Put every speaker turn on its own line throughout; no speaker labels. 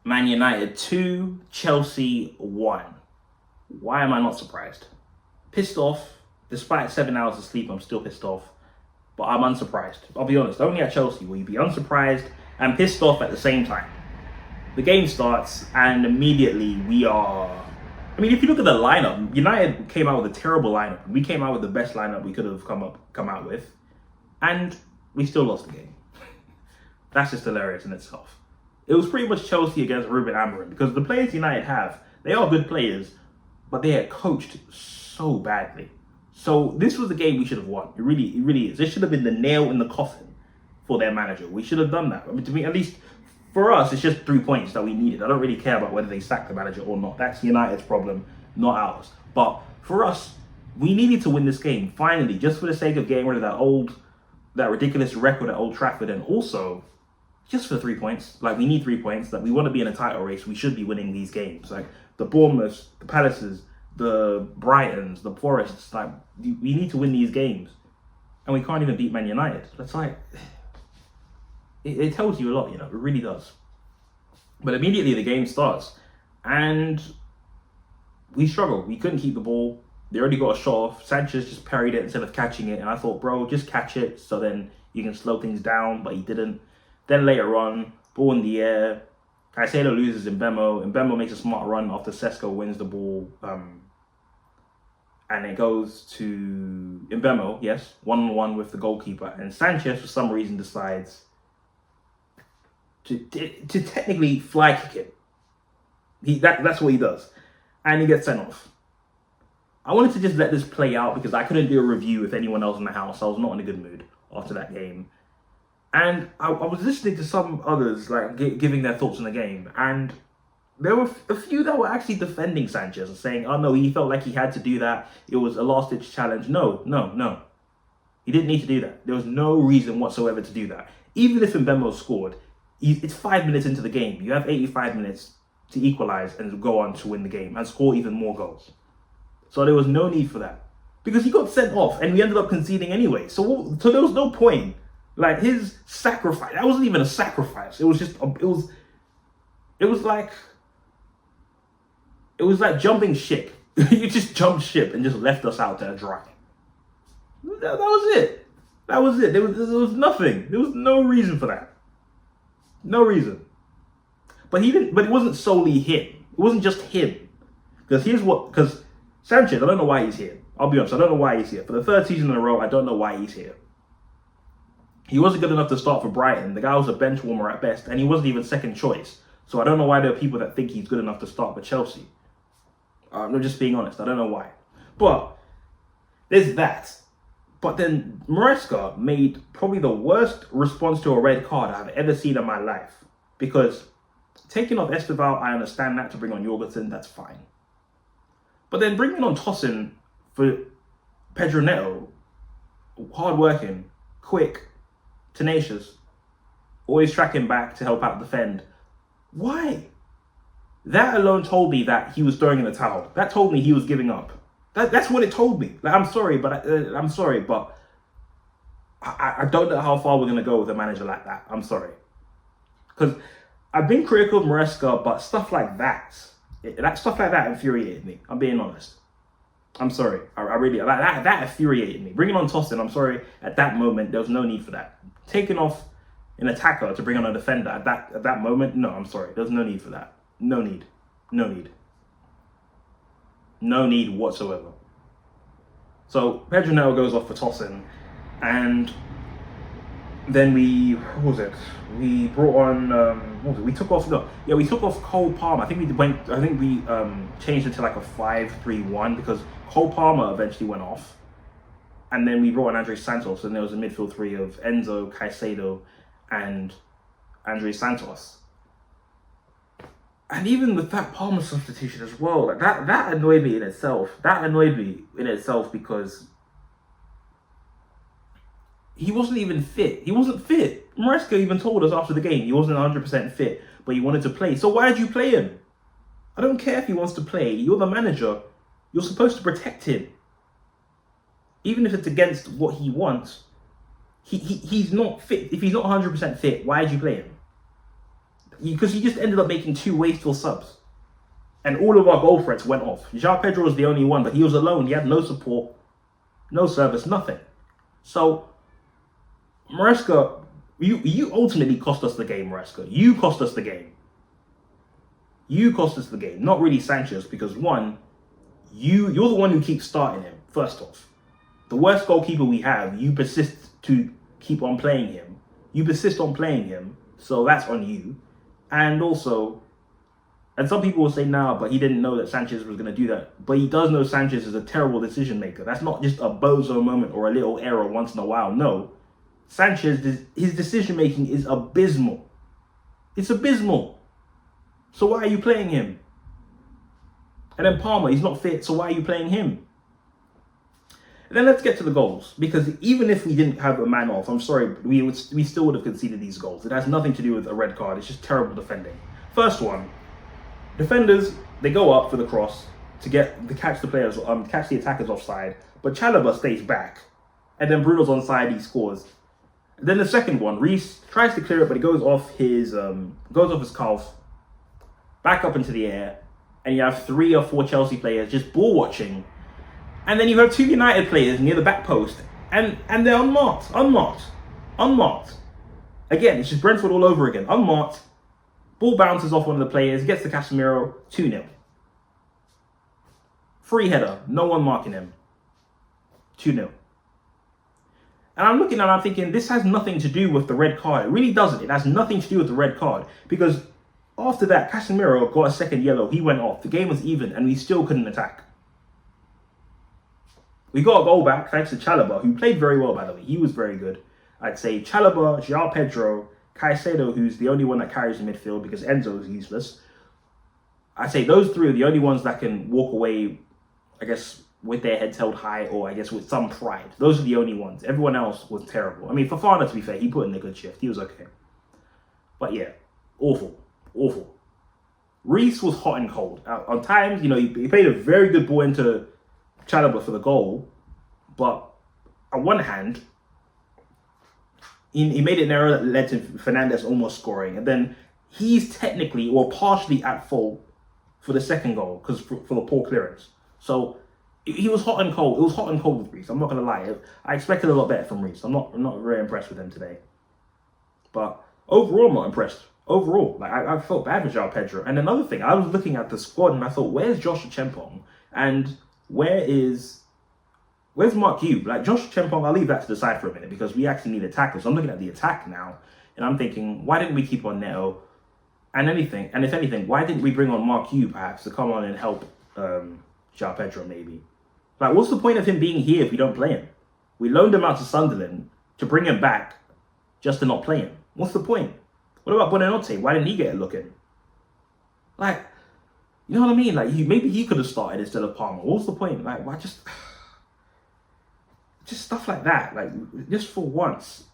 Man United 2, Chelsea 1. Why am I not surprised? Pissed off. Despite 7 hours of sleep, I'm still pissed off. But I'm unsurprised. I'll be honest, only at Chelsea will you be unsurprised and pissed off at the same time. The game starts and immediately we are... I mean, if you look at the lineup, United came out with a terrible lineup. We came out with the best lineup we could have come out with. And we still lost the game. That's just hilarious in itself. It was pretty much Chelsea against Ruben Amorim because the players United have, they are good players, but they are coached so badly. So this was the game we should have won. It really is. This should have been the nail in the coffin for their manager. We should have done that. I mean, to me, at least for us, it's just 3 points that we needed. I don't really care about whether they sack the manager or not. That's United's problem, not ours. But for us, we needed to win this game finally, just for the sake of getting rid of that ridiculous record at Old Trafford, and also just for 3 points. Like, we need 3 points. Like, we want to be in a title race. We should be winning these games. Like, the Bournemouths, the Palaces, the Brightons, the Forests. Like, we need to win these games. And we can't even beat Man United. That's like... It tells you a lot, you know. It really does. But immediately the game starts. And we struggle. We couldn't keep the ball. They already got a shot off. Sanchez just parried it instead of catching it. And I thought, bro, just catch it so then you can slow things down. But he didn't. Then later on, ball in the air. Caicedo loses Mbemo. Mbemo makes a smart run after Sesko wins the ball. And it goes to Mbemo, yes, 1-on-1 with the goalkeeper. And Sanchez, for some reason, decides to technically fly kick it. That's what he does. And he gets sent off. I wanted to just let this play out because I couldn't do a review with anyone else in the house. I was not in a good mood after that game. And I was listening to some others like giving their thoughts on the game, and there were a few that were actually defending Sanchez and saying, "Oh no, he felt like he had to do that. It was a last-ditch challenge." No. He didn't need to do that. There was no reason whatsoever to do that. Even if Mbemo scored, it's 5 minutes into the game. You have 85 minutes to equalize and go on to win the game and score even more goals. So there was no need for that because he got sent off and we ended up conceding anyway. So there was no point. Like, his sacrifice, that wasn't even a sacrifice. It was just, it was like jumping ship. You just jumped ship and just left us out there dry. That was it. That was it. There was nothing. There was no reason for that. No reason. But it wasn't solely him. It wasn't just him. Because Sanchez, I don't know why he's here. I'll be honest, I don't know why he's here. For the third season in a row, I don't know why he's here. He wasn't good enough to start for Brighton. The guy was a bench warmer at best, and he wasn't even second choice. So I don't know why there are people that think he's good enough to start for Chelsea. I'm just being honest. I don't know why. But there's that. But then Maresca made probably the worst response to a red card I've ever seen in my life. Because taking off Esteval, I understand that. To bring on Jorgensen, that's fine. But then bringing on Tosin for Pedro Neto, hard-working, quick, tenacious, always tracking back to help out defend. Why? That alone told me that he was throwing in the towel. That told me he was giving up. That's what it told me. Like, I'm sorry, but I don't know how far we're gonna go with a manager like that. I'm sorry, because I've been critical of Maresca, but stuff like that infuriated me. I'm being honest. I'm sorry. I really that infuriated me. Bringing on Tosin, I'm sorry. At that moment, there was no need for that. Taking off an attacker to bring on a defender at that moment, no, I'm sorry. There's no need for that. No need whatsoever. So Pedro Neto goes off for Tosin, and then we brought on we took off Cole Palmer. I think we changed it to like a 5-3-1 because Cole Palmer eventually went off, and then we brought on André Santos, and there was a midfield three of Enzo, Caicedo, and André Santos. And even with that Palmer substitution as well, like that annoyed me in itself. That annoyed me in itself because he wasn't even fit. He wasn't fit. Maresca even told us after the game he wasn't 100% fit, but he wanted to play. So why did you play him? I don't care if he wants to play. You're the manager. You're supposed to protect him. Even if it's against what he wants, he's not fit. If he's not 100% fit, why did you play him? Because he just ended up making 2 wasteful subs. And all of our goal threats went off. João Pedro was the only one, but he was alone. He had no support, no service, nothing. So, Maresca, you ultimately cost us the game, Maresca. You cost us the game. You cost us the game. Not really Sanchez, because one, you're the one who keeps starting him, first off. The worst goalkeeper we have, you persist to keep on playing him. You persist on playing him, so that's on you. And also, and some people will say, nah, but he didn't know that Sanchez was going to do that. But he does know Sanchez is a terrible decision maker. That's not just a bozo moment or a little error once in a while. No. Sanchez, his decision making is abysmal. It's abysmal. So why are you playing him? And then Palmer, he's not fit, so why are you playing him? And then let's get to the goals. Because even if we didn't have a man off, I'm sorry, we still would have conceded these goals. It has nothing to do with a red card. It's just terrible defending. First one. Defenders, they go up for the cross to catch the attackers offside, but Chalobah stays back, and then Bruno's onside, he scores. And then the second one, Reece tries to clear it, but it goes off his calf, back up into the air, and you have 3 or 4 Chelsea players just ball watching, and then you have 2 United players near the back post, and they're unmarked. Again, it's just Brentford all over again, unmarked. Ball bounces off one of the players, gets to Casemiro, 2-0. Free header, no one marking him. 2-0. And I'm looking and I'm thinking, this has nothing to do with the red card. It really doesn't. It has nothing to do with the red card. Because after that, Casemiro got a second yellow. He went off. The game was even and we still couldn't attack. We got a goal back thanks to Chalobah, who played very well, by the way. He was very good. I'd say Chalobah, João Pedro, Caicedo, who's the only one that carries the midfield because Enzo is useless. I'd say those 3 are the only ones that can walk away, I guess, with their heads held high or I guess with some pride. Those are the only ones. Everyone else was terrible. I mean, Fofana, to be fair, he put in a good shift. He was okay. But yeah, awful. Reece was hot and cold. On times, he played a very good ball into Chalobah for the goal. But on one hand, he made an error that led to Fernandes almost scoring. And then he's technically or partially at fault for the second goal because for the poor clearance. So he was hot and cold. It was hot and cold with Reece. I'm not going to lie. I expected a lot better from Reece. I'm not very impressed with him today. But overall, I'm not impressed. Overall, I felt bad for João Pedro. And another thing, I was looking at the squad and I thought, where's Josh Chempong? And where's Mark Hugh? Josh Chempong, I'll leave that to the side for a minute because we actually need attackers. So I'm looking at the attack now and I'm thinking, why didn't we keep on Neto? And if anything, why didn't we bring on Mark Hugh perhaps to come on and help João Pedro maybe? What's the point of him being here if we don't play him? We loaned him out to Sunderland to bring him back just to not play him. What's the point? What about Buonanotte? Why didn't he get a look in? You know what I mean? Maybe he could have started instead of Palmer. What's the point? Why just stuff like that? Just for once.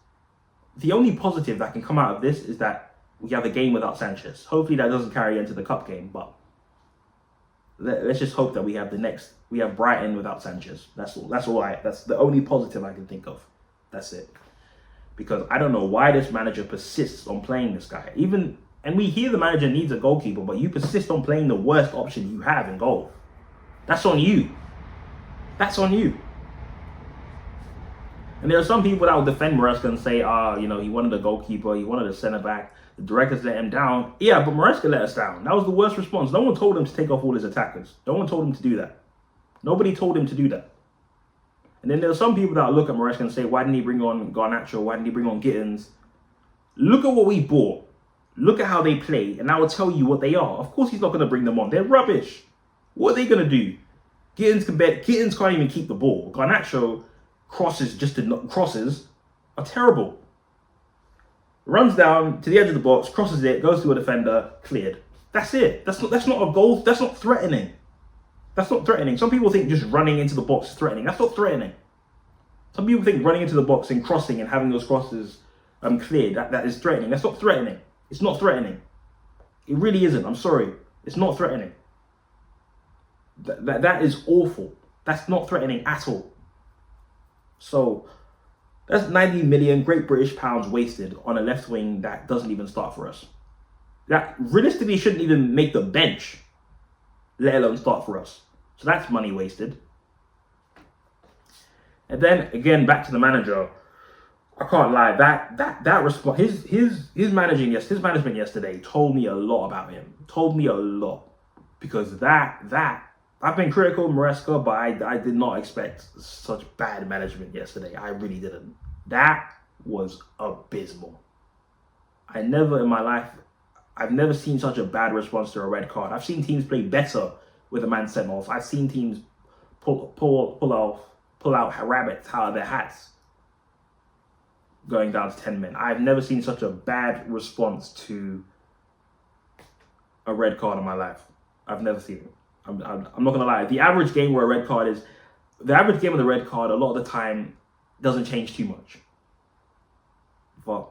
The only positive that can come out of this is that we have a game without Sanchez. Hopefully that doesn't carry into the cup game, but let's just hope that we have Brighton without Sanchez. That's the only positive I can think of. That's it. Because I don't know why this manager persists on playing this guy. And we hear the manager needs a goalkeeper, but you persist on playing the worst option you have in goal. That's on you. That's on you. And there are some people that will defend Maresca and say, he wanted a goalkeeper, he wanted a centre-back, the directors let him down. Yeah, but Maresca let us down. That was the worst response. No one told him to take off all his attackers. No one told him to do that. Nobody told him to do that. And then there are some people that look at Maresca and say, why didn't he bring on Garnacho? Why didn't he bring on Gittins? Look at what we bought. Look at how they play, and I will tell you what they are. Of course he's not going to bring them on. They're rubbish. What are they going to do? Gittins can't even keep the ball. Garnacho crosses are terrible. Runs down to the edge of the box, crosses it, goes to a defender, cleared. That's it. That's not a goal. That's not threatening. That's not threatening. Some people think just running into the box is threatening. That's not threatening. Some people think running into the box and crossing and having those crosses cleared, that is threatening. That's not threatening. It's not threatening. It really isn't. I'm sorry. It's not threatening. That is awful. That's not threatening at all. So that's 90 million Great British pounds wasted on a left wing that doesn't even start for us. that realistically shouldn't even make the bench, let alone start for us. So that's money wasted. And then again, back to the manager. I can't lie. That response, his management yesterday told me a lot about him. Told me a lot, because that I've been critical of Maresca, but I did not expect such bad management yesterday. I really didn't. That was abysmal. I've never seen such a bad response to a red card. I've seen teams play better with a man sent off. I've seen teams pull out rabbits out of their hats going down to 10 men. I've never seen such a bad response to a red card in my life. I've never seen it. I'm not gonna lie. The average game of the red card, a lot of the time doesn't change too much. But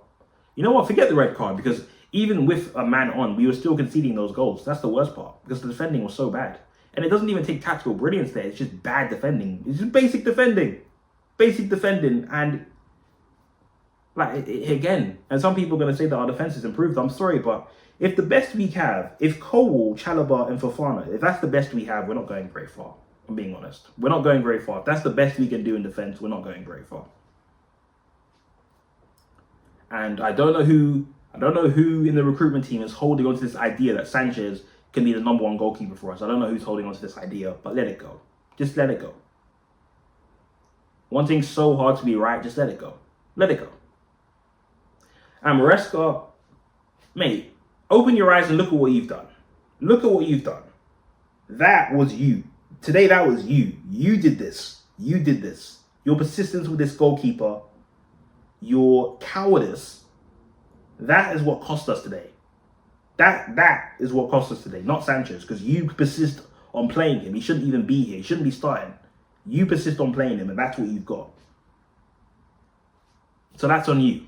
you know what? Forget the red card, because even with a man on, we were still conceding those goals. That's the worst part, because the defending was so bad. And it doesn't even take tactical brilliance there. It's just bad defending. It's just basic defending. And again, and some people are going to say that our defense has improved. I'm sorry, but if the best we have, if Cole, Chalobah, and Fofana, if that's the best we have, we're not going very far. I'm being honest. We're not going very far. If that's the best we can do in defense, we're not going very far. And I don't know who in the recruitment team is holding on to this idea that Sanchez can be the number one goalkeeper for us. I don't know who's holding on to this idea, but let it go. Just let it go. Wanting so hard to be right, just let it go. Let it go. And Maresca, mate, open your eyes and look at what you've done. Look at what you've done. That was you. Today, that was you. You did this. You did this. Your persistence with this goalkeeper, your cowardice, that is what cost us today. That is what cost us today, not Sanchez, because you persist on playing him. He shouldn't even be here. He shouldn't be starting. You persist on playing him, and that's what you've got. So that's on you.